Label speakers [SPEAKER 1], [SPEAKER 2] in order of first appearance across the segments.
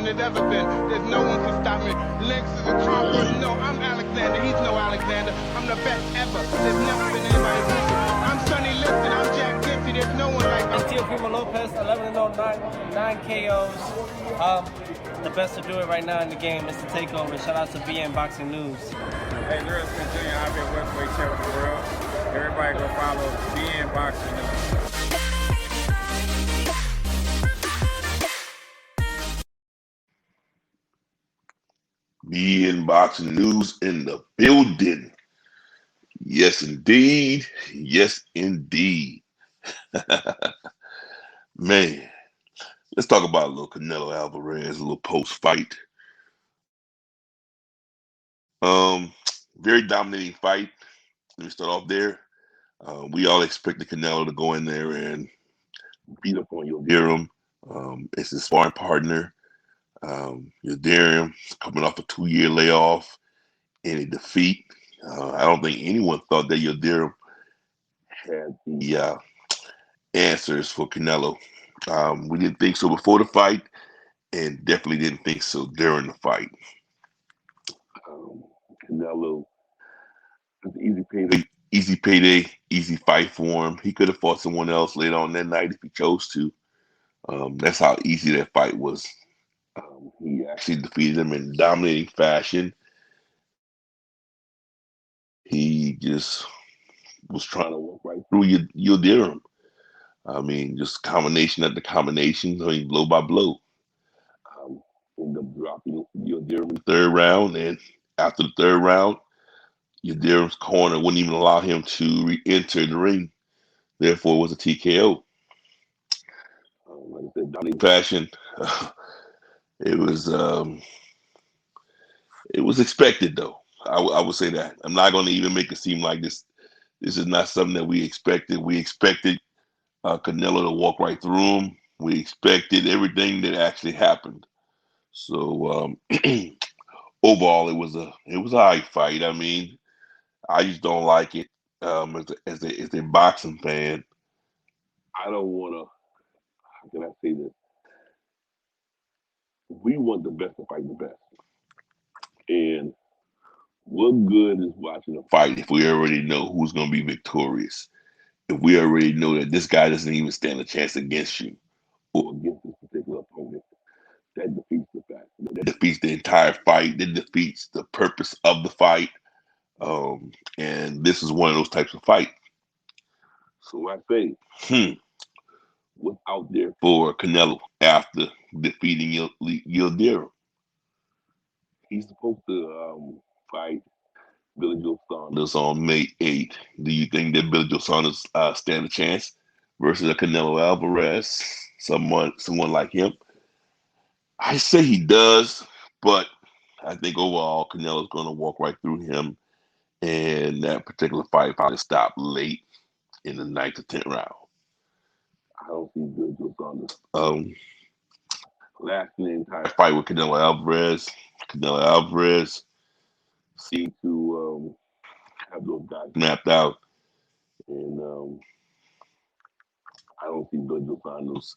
[SPEAKER 1] than there's ever been. There's no one can stop me. Lynx is a conqueror. No, I'm Alexander. He's no Alexander. I'm the best ever. There's never been anybody like me. I'm Sonny Liston. I'm Jack Dempsey. There's no one like me.
[SPEAKER 2] It's Teofimo Lopez, 11-0, 9 KOs. The best to do it right now in the game is to take over. Shout out to BNboxingNews.
[SPEAKER 3] Hey, girls, continue. I've been welterweight champ of the world. Everybody go follow BNboxingNews.
[SPEAKER 4] BNboxingNews in the building. Yes, indeed. Yes, indeed. Man, let's talk about a little Canelo Alvarez, a little post-fight. Very dominating fight. Let me start off there. We all expected Canelo to go in there and beat up on Yildirim. It's his sparring partner. Yildirim coming off a 2-year layoff in a defeat. I don't think anyone thought that Yildirim had the answers for Canelo. We didn't think so before the fight, and definitely didn't think so during the fight. Canelo, easy payday, easy fight for him. He could have fought someone else later on that night if he chose to. That's how easy that fight was. He actually defeated him in dominating fashion. He just was trying to walk right through Yildirim. I mean, just combination after combination, I mean, blow by blow. Ended up dropping Yildirim in the third round, and after the third round, Yildirim's corner wouldn't even allow him to re-enter the ring. Therefore, it was a TKO. Like I said, dominating fashion. It was expected, though. I would say that. I'm not going to even make it seem like this. This is not something that we expected. We expected Canelo to walk right through him. We expected everything that actually happened. So overall, it was a high fight. I mean, I just don't like it. As a boxing fan, I don't want to. How can I say this? We want the best to fight the best, and what good is watching a fight if we already know who's going to be victorious? If we already know that this guy doesn't even stand a chance against you or against this particular opponent, that defeats the fact. That defeats the entire fight. That defeats the purpose of the fight. And this is one of those types of fights. So I say, what's out there for Canelo after defeating Yildirim? He's supposed to fight Billy Joe Saunders on May 8th. Do you think that Billy Joe Saunders stand a chance versus a Canelo Alvarez, someone like him? I say he does, but I think overall Canelo's going to walk right through him, and that particular fight probably stop late in the 9th or 10th round. I don't see Billy Joe Saunders lasting the entire fight with Canelo Alvarez. Canelo Alvarez seemed to have those guys mapped out, and I don't see Billy Joe Saunders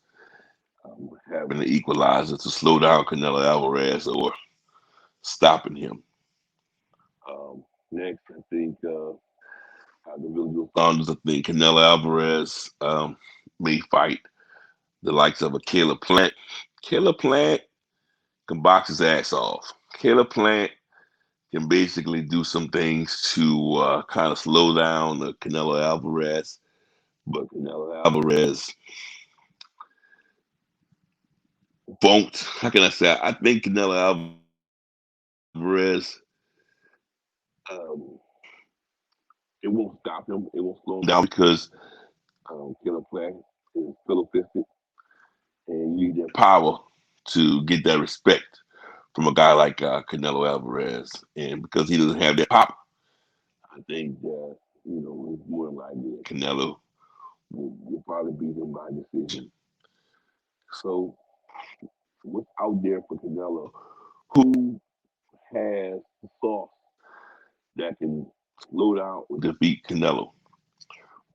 [SPEAKER 4] having the equalizer to slow down Canelo Alvarez or stopping him. Next, I think the Billy Joe Saunders, I think Canelo Alvarez may fight the likes of a Caleb Plant. Caleb Plant can box his ass off. Caleb Plant can basically do some things to kind of slow down Canelo Alvarez. But Canelo Alvarez won't. How can I say? I think Canelo Alvarez, it won't stop him. It won't slow him down because Caleb Plant is pillow-fisted, and you need that power to get that respect from a guy like Canelo Alvarez. And because he doesn't have that pop, I think that, it's more likely that Canelo will probably beat him by decision. So what's out there for Canelo? Who has the sauce that can slow down or defeat Canelo?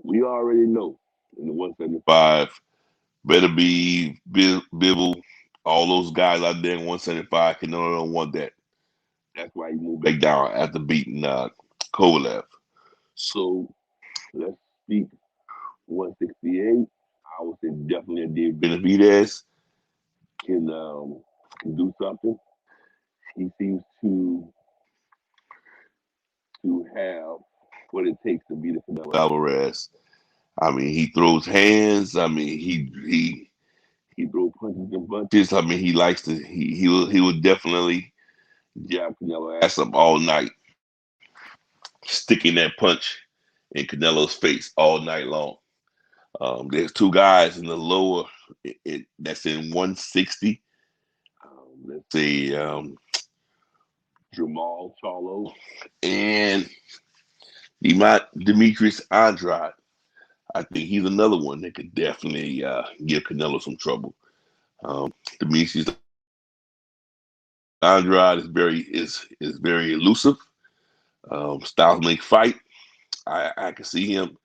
[SPEAKER 4] We already know in the 175, better be Bivol all those guys out there in 175, Canelo don't want that. That's why he moved back down after beating Kovalev. So let's speak 168. I would say definitely David Benavidez can do something. He seems to have what it takes to beat Canelo Alvarez. I mean, he throws hands. I mean, he throws punches and bunches. I mean, he likes to. He will definitely jab Canelo ass up all night, sticking that punch in Canelo's face all night long. There's two guys in the lower that's in 160. Let's say Jamal Charlo and Demetrius Andrade. I think he's another one that could definitely give Canelo some trouble. Demetrius Andrade is very elusive. Styles make fight. I can see him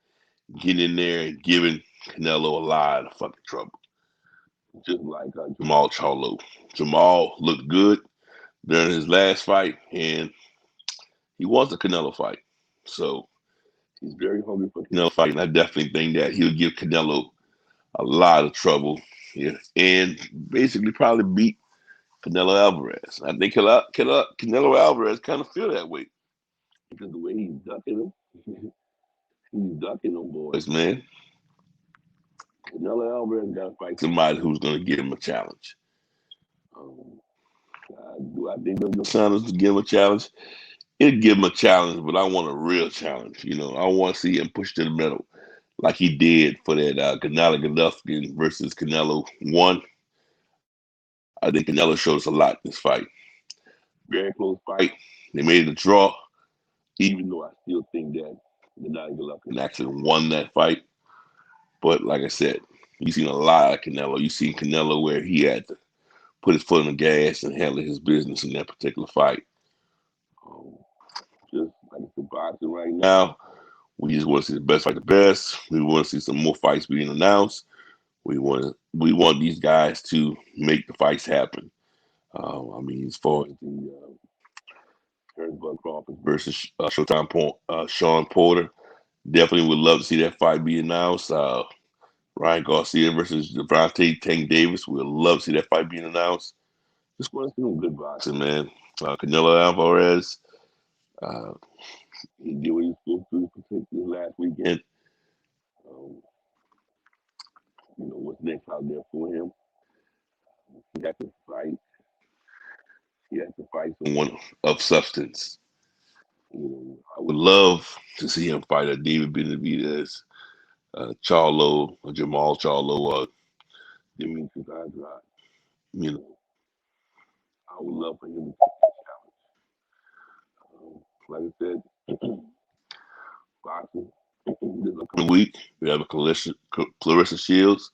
[SPEAKER 4] getting in there and giving Canelo a lot of fucking trouble. Just like Jamal Charlo. Jamal looked good during his last fight, and he wants a Canelo fight. So he's very hungry for Canelo fight, and I definitely think that he'll give Canelo a lot of trouble, yeah, and basically probably beat Canelo Alvarez. I think Canelo Alvarez kind of feel that way because the way he's ducking him, he's ducking them boys, man. Canelo Alvarez got to fight somebody who's going to give him a challenge. Do I think they'll sign us to give him a challenge? It'll give him a challenge, but I want a real challenge. You know, I want to see him push to the middle like he did for that Gennady Golovkin versus Canelo 1. I think Canelo showed us a lot in this fight. Very close fight. They made it a draw, even though I still think that Gennady Golovkin actually won that fight. But like I said, you've seen a lot of Canelo. You've seen Canelo where he had to put his foot on the gas and handle his business in that particular fight. Just like it's boxing right now, we just want to see the best fight the best. We want to see some more fights being announced. We want these guys to make the fights happen. I mean, as far as the Bud Crawford versus Sean Porter, definitely would love to see that fight be announced. Ryan Garcia versus Devontae Tank Davis, we'd love to see that fight being announced. Just want to see some good boxing, man. Canelo Alvarez, he did what he was supposed to particularly last weekend. You know what's next out there for him. He has to fight. He has to fight someone of substance. You know, I would love to see him fight a David Benavidez, Charlo, or Jamal Charlo, or Demetrius Andrade. You know, I would love for him to take that challenge. Like I said, boxing. This upcoming week, we have a Clarissa Shields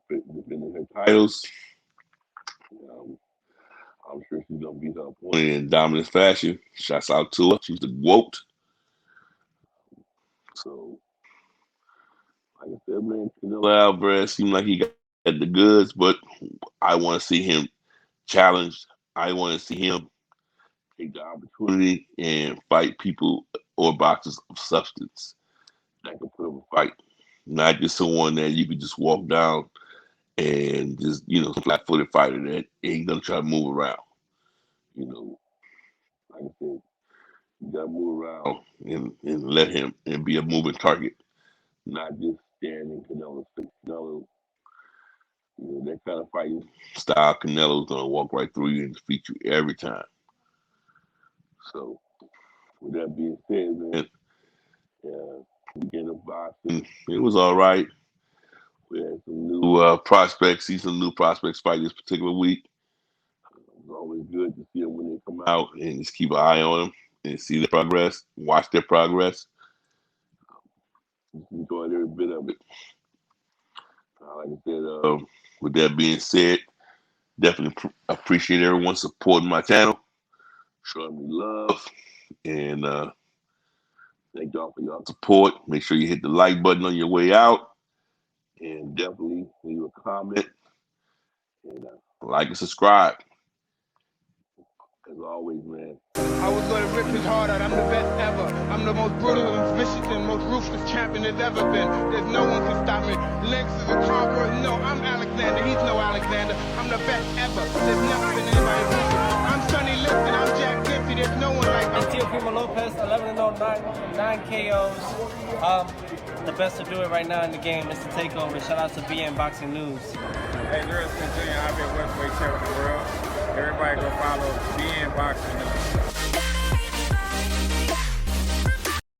[SPEAKER 4] defending her titles. I'm sure she's gonna beat her opponent in dominant fashion. Shouts out to her. She's the GOAT. So, like I said, man, Canelo Alvarez seemed like he got the goods, but I want to see him challenged. I want to see him take the opportunity and fight people or boxers of substance that can put up a fight. Not just someone that you can just walk down and just, some flat-footed fighter that ain't gonna try to move around. You know, like I said, you gotta move around and let him and be a moving target, not just stand in Canelo's face. Canelo, that kind of fighting style, Canelo's gonna walk right through you and defeat you every time. So, with that being said, man, weekend of boxing, it was all right. We had some new prospects, see some new prospects fight this particular week. It's always good to see them when they come out and just keep an eye on them and see their progress, watch their progress. Just enjoyed every bit of it. Like I said, with that being said, definitely appreciate everyone supporting my channel, showing me love, and thank y'all for y'all support. Make sure you hit the like button on your way out, and definitely leave a comment And like and subscribe. As always, man.
[SPEAKER 1] I was gonna rip his heart out, I'm the best ever. I'm the most brutal and vicious and most ruthless champion there's ever been. There's no one can stop me. Lex is a conqueror, no, I'm Alexander, he's no Alexander. I'm the best ever, there's never been anybody like me. I'm Sonny Liston, I'm Jack Dempsey, there's no one like me.
[SPEAKER 2] It's Teofimo Lopez, 11-0, 9 KOs. The best to do it right now in the game is to take over. Shout out to BNboxingNews.
[SPEAKER 3] Hey, girls, continue. I've been welterweight champion of the world. Everybody go follow BNboxingNews.